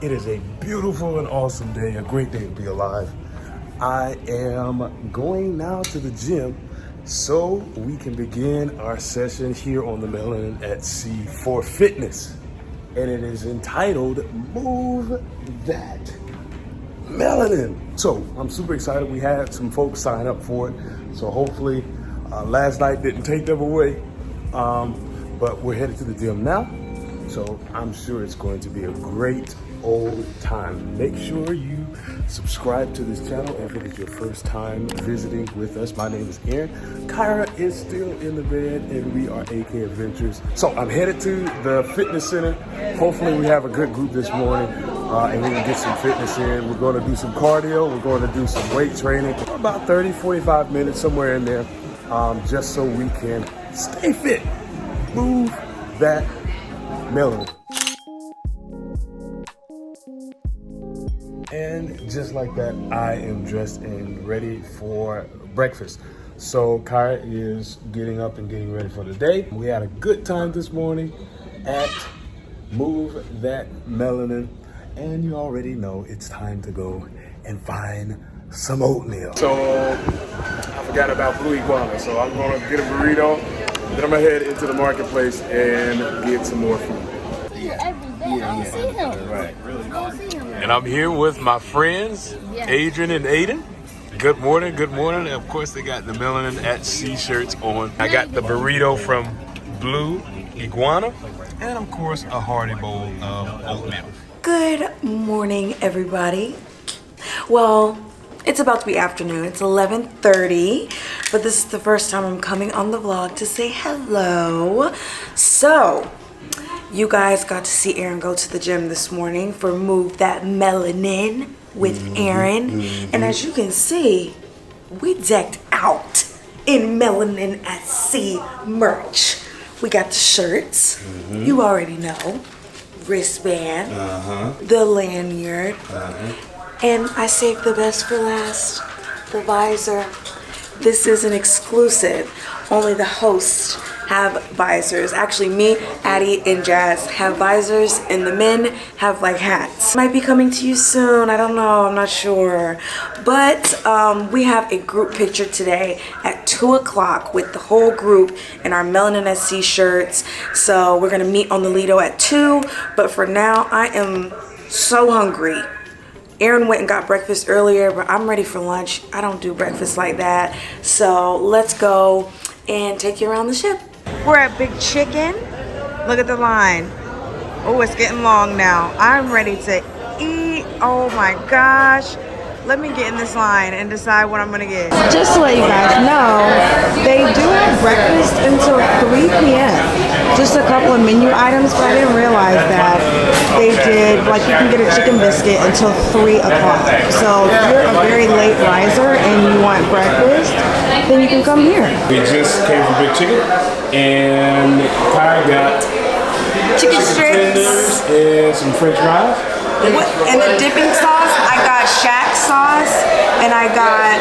It is a beautiful and awesome day, a great day to be alive. I am going now to the gym so we can begin our session here on the Melanin at Sea for fitness. And it is entitled Move That Melanin. So I'm super excited. We had some folks sign up for it. So hopefully last night didn't take them away. But we're headed to the gym now. So I'm sure it's going to be a great old time. Make sure you subscribe to this channel if it is your first time visiting with us. My name is Aaron. Kyra is still in the bed and we are AK Adventures. So I'm headed to the fitness center. Hopefully we have a good group this morning and we can get some fitness in. We're going to do some cardio. We're going to do some weight training for about 30, 45 minutes, somewhere in there, just so we can stay fit. Move that melanin. And just like that, I am dressed and ready for breakfast. So Kyra is getting up and getting ready for the day. We had a good time this morning at Move That Melanin. And you already know it's time to go and find some oatmeal. So I forgot about Blue Iguana. So I'm gonna get a burrito. Then I'm gonna head into the marketplace and get some more food. Right. And I'm here with my friends, Adrian and Aiden. Good morning, good morning. And of course, they got the Melanin at Sea shirts on. I got the burrito from Blue Iguana, and of course, a hearty bowl of oatmeal. Good morning, everybody. Well, it's about to be afternoon. It's 11:30, but this is the first time I'm coming on the vlog to say hello. So, you guys got to see Aaron go to the gym this morning for Move That Melanin with Aaron. And as you can see, we decked out in Melanin at Sea merch. We got the shirts, you already know, wristband, the lanyard, and I saved the best for last, the visor. This is an exclusive. Only the hosts have visors. Actually, me, Addie, and Jazz have visors, and the men have like hats. Might be coming to you soon. I don't know. I'm not sure. But we have a group picture today at 2 o'clock with the whole group in our Melanin at Sea shirts. So we're gonna meet on the Lido at 2. But for now, I am so hungry. Aaron went and got breakfast earlier, but I'm ready for lunch. I don't do breakfast like that. So let's go and take you around the ship. We're at Big Chicken. Look at the line. Oh, it's getting long now. I'm ready to eat. Oh my gosh. Let me get in this line and decide what I'm gonna get. Just to let you guys know, they do have breakfast until 3 p.m. Just a couple of menu items, but I didn't realize that they did, like you can get a chicken biscuit until 3 o'clock. So if you're a very late riser and you want breakfast, then you can come here. We just came from Big Chicken and Kyra got Chicken strips and some French fries. And the dipping sauce, I got Shack sauce and I got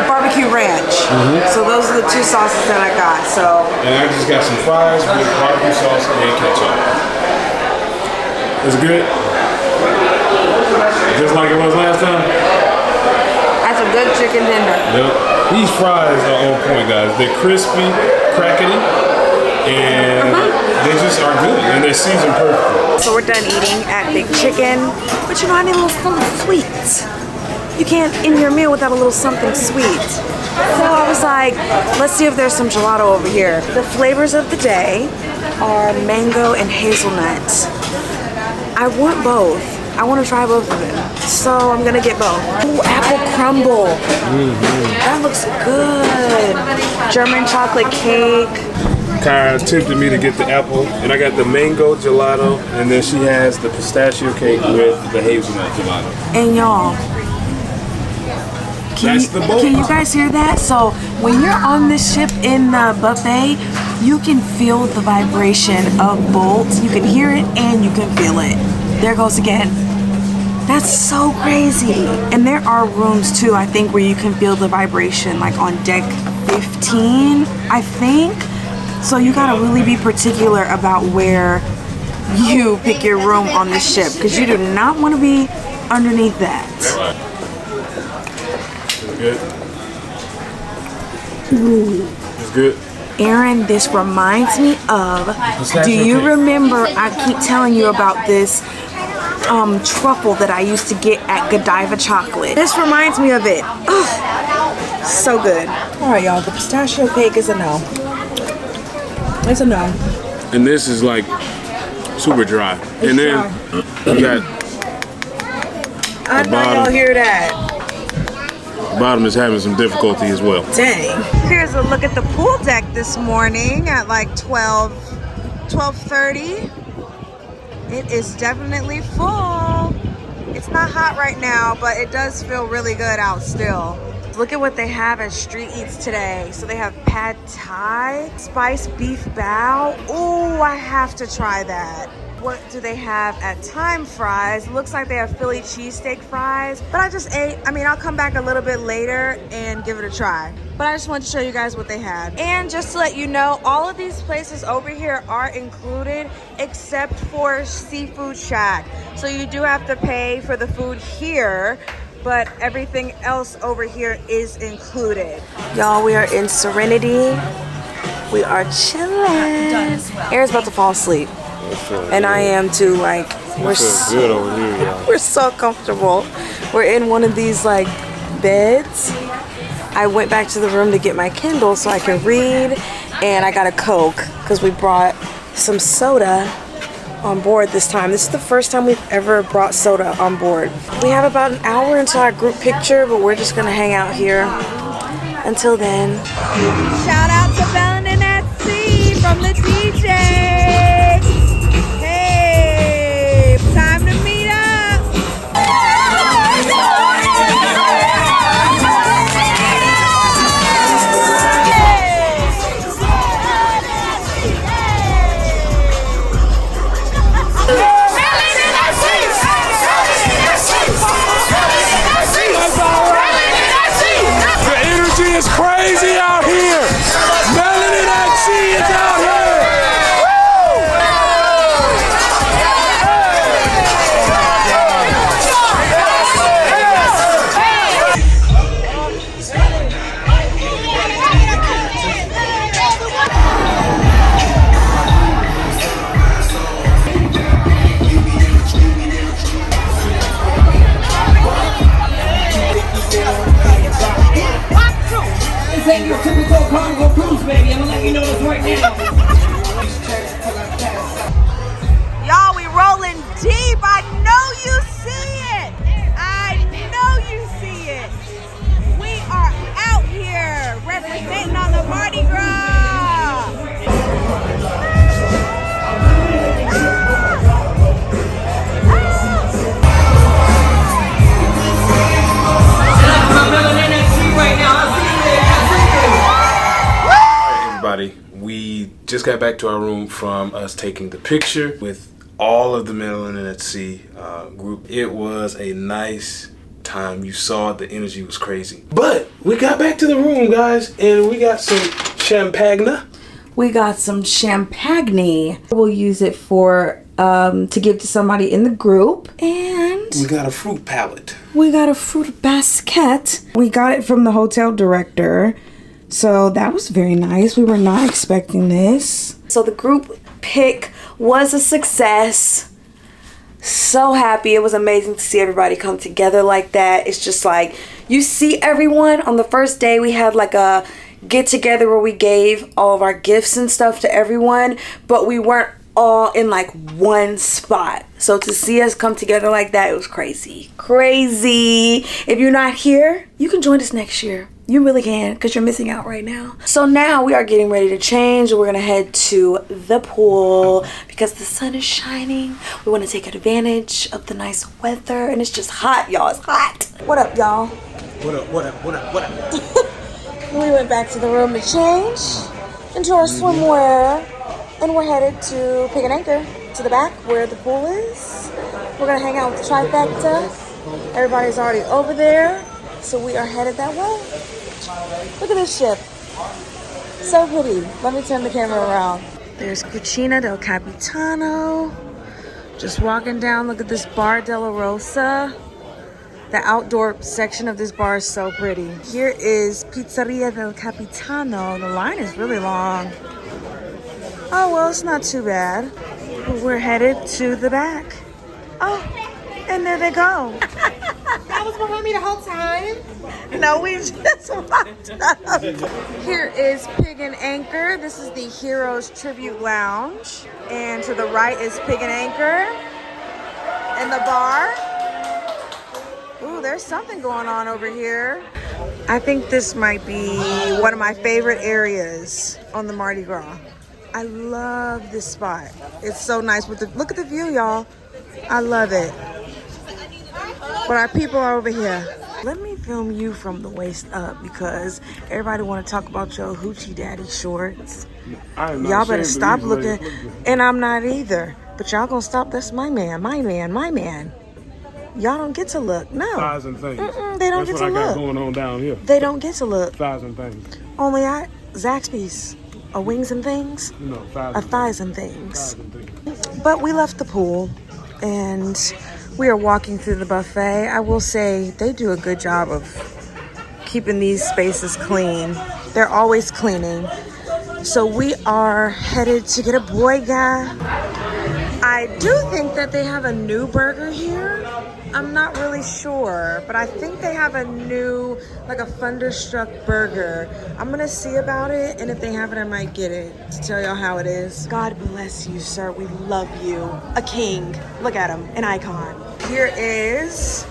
barbecue ranch. So those are the 2 sauces that I got. So. And I just got some fries with barbecue sauce and ketchup. It's good. Just like it was last time. That's a good chicken dinner. Yep. These fries are on point, guys. They're crispy, crackety, and they just are good, and they're seasoned perfectly. So we're done eating at Big Chicken, but you know, I need a little something sweet. You can't end your meal without a little something sweet. So I was like, let's see if there's some gelato over here. The flavors of the day are mango and hazelnut. I want both. I want to try both of them. So I'm gonna get both. Ooh, apple crumble. That looks good. German chocolate cake. Kyra tempted me to get the apple, and I got the mango gelato, and then she has the pistachio cake with the hazelnut gelato. And y'all, can you guys hear that? So when you're on this ship in the buffet, you can feel the vibration of bolts. You can hear it and you can feel it. There it goes again. That's so crazy. And there are rooms too, I think, where you can feel the vibration, like on deck 15, I think. So you gotta really be particular about where you pick your room on the ship because you do not want to be underneath that. It's good. Ooh. It's good. Aaron, this reminds me of, do you remember I keep telling you about this truffle that I used to get at Godiva Chocolate? This reminds me of it. Oh, so good. All right, y'all, the pistachio cake is a no. It's a no. And this is like super dry. And then you got I know y'all hear that. the bottom is having some difficulty as well. Dang. Here's a look at the pool deck this morning at like 12:30. It is definitely full. It's not hot right now, but it does feel really good out still. Look at what they have at Street Eats today. So they have pad thai, spiced beef bao. Ooh, I have to try that. What do they have at Time Fries? Looks like they have Philly cheesesteak fries, but I just ate. I mean, I'll come back a little bit later and give it a try. But I just wanted to show you guys what they had. And just to let you know, all of these places over here are included except for Seafood Shack. So you do have to pay for the food here, but everything else over here is included. Y'all, we are in Serenity. We are chilling. Aaron's about to fall asleep. And I am too. Like, we're good over here, y'all. We're so comfortable. We're in one of these like beds. I went back to the room to get my Kindle so I can read, and I got a Coke because we brought some soda on board this time. This is the first time we've ever brought soda on board. We have about an hour until our group picture, but we're just gonna hang out here until then. Shout out to Melanin at Sea from the DJ. Hey, time to meet up. It's crazy out here. Melanin at Sea is out here. This ain't your typical Carnival cruise, baby. I'm gonna let you know this right now. Y'all, we rolling deep. I know you see it. I know you see it. We are out here representing on the Mardi Gras. We just got back to our room from us taking the picture with all of the Melanin at Sea group. It was a nice time. You saw it, the energy was crazy. But we got back to the room, guys, and we got some champagne. We got some champagne. We'll use it for to give to somebody in the group. And we got a fruit palette. We got a fruit basket. We got it from the hotel director. So that was very nice. We were not expecting this. So the group pick was a success. So happy. It was amazing to see everybody come together like that. It's just like you see everyone. On the first day we had like a get together where we gave all of our gifts and stuff to everyone, but we weren't all in like one spot. So to see us come together like that, it was crazy. Crazy. If you're not here, you can join us next year. You really can, because you're missing out right now. So now we are getting ready to change. We're gonna head to the pool because the sun is shining. We want to take advantage of the nice weather, and it's just hot, y'all. It's hot. What up, y'all? What up, what up, what up, what up? We went back to the room to change into our swimwear, and we're headed to Pick an Anchor to the back where the pool is. We're gonna hang out with the trifecta. Everybody's already over there, so we are headed that way. Look at this ship. So pretty. Let me turn the camera around. There's Cucina del Capitano. Just walking down, look at this Bar della Rosa. The outdoor section of this bar is so pretty. Here is Pizzeria del Capitano. The line is really long. Oh, well, it's not too bad. We're headed to the back. Oh, and there they go. That was behind me the whole time. No, we just walked up. Here is Pig and Anchor. This is the Heroes Tribute Lounge. And to the right is Pig and Anchor. And the bar. Ooh, there's something going on over here. I think this might be one of my favorite areas on the Mardi Gras. I love this spot. It's so nice. Look at the view, y'all. I love it. But our people are over here. Let me film you from the waist up because everybody want to talk about your hoochie daddy shorts. Y'all better stop looking. And I'm not either. But y'all gonna stop. That's my man, my man, my man. Y'all don't get to look. No. Thighs and things. They don't get to look. That's what I got going on down here. They don't get to look. Thighs and things. Only at Zaxby's. A wings and things? No, thighs and things. But we left the pool and we are walking through the buffet. I will say they do a good job of keeping these spaces clean. They're always cleaning. So we are headed to get a boy guy. I do think that they have a new burger here. I'm not really sure, but I think they have a new, like a Funderstruck burger. I'm gonna see about it, and if they have it, I might get it to tell y'all how it is. God bless you, sir. We love you. A king. Look at him, an icon. Here is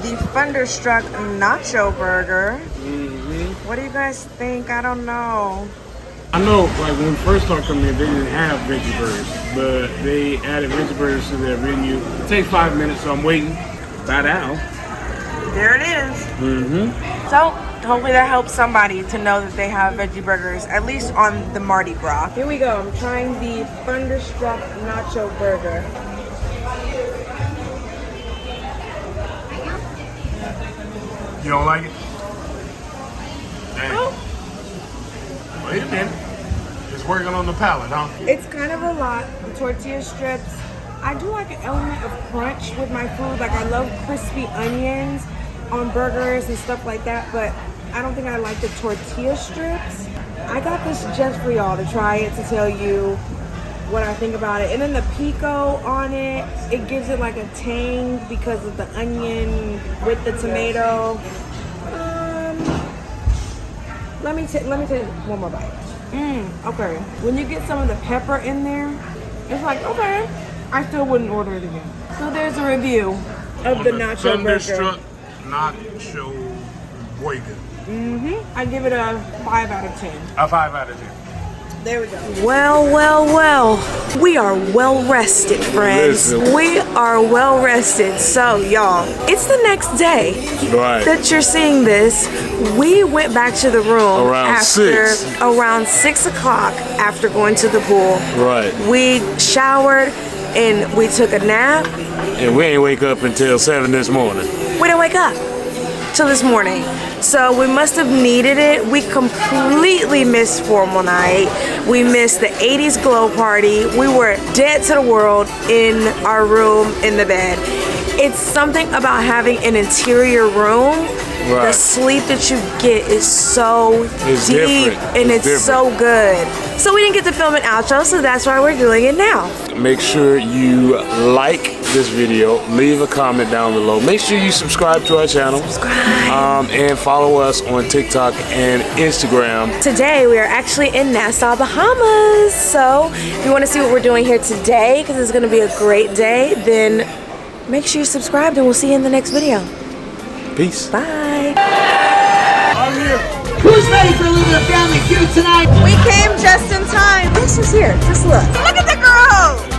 the Funderstruck Nacho burger. What do you guys think? I don't know. I know, like when we first started coming in, they didn't have veggie burgers, but they added veggie burgers to their menu. It takes 5 minutes, so I'm waiting. By now. There it is. So hopefully that helps somebody to know that they have veggie burgers, at least on the Mardi Gras. Here we go. I'm trying the Funderstruck Nacho burger. You don't like it? Dang. Oh. Wait a minute. It's working on the palate, huh? It's kind of a lot. The tortilla strips. I do like an element of crunch with my food. Like I love crispy onions on burgers and stuff like that, but I don't think I like the tortilla strips. I got this just for y'all to try it, to tell you what I think about it. And then the pico on it, it gives it like a tang because of the onion with the tomato. Let me take one more bite. Okay. When you get some of the pepper in there, it's like, okay, I still wouldn't order it again. So there's a review of the nacho burger. Nacho burger. I give it a 5 out of 10. A 5 out of 10. There we go. Well. We are well rested, friends. Listen. We are well rested. So, y'all, it's the next day that you're seeing this. We went back to the room around 6 o'clock after going to the pool. Right. We showered and we took a nap. And we ain't wake up until 7 this morning. We didn't wake up till this morning. So we must have needed it. We completely missed formal night. We missed the 80s glow party. We were dead to the world in our room in the bed. It's something about having an interior room. Right. The sleep that you get is so deep and it's so good. So we didn't get to film an outro, so that's why we're doing it now. Make sure you like this video, leave a comment down below. Make sure you subscribe to our channel. And follow us on TikTok and Instagram. Today we are actually in Nassau, Bahamas. So if you want to see what we're doing here today, because it's going to be a great day, then make sure you subscribe and we'll see you in the next video. Peace. Bye. I'm here. Who's ready for a little bit of family feud tonight? We came just in time. This is here. Just look. Look at the girls.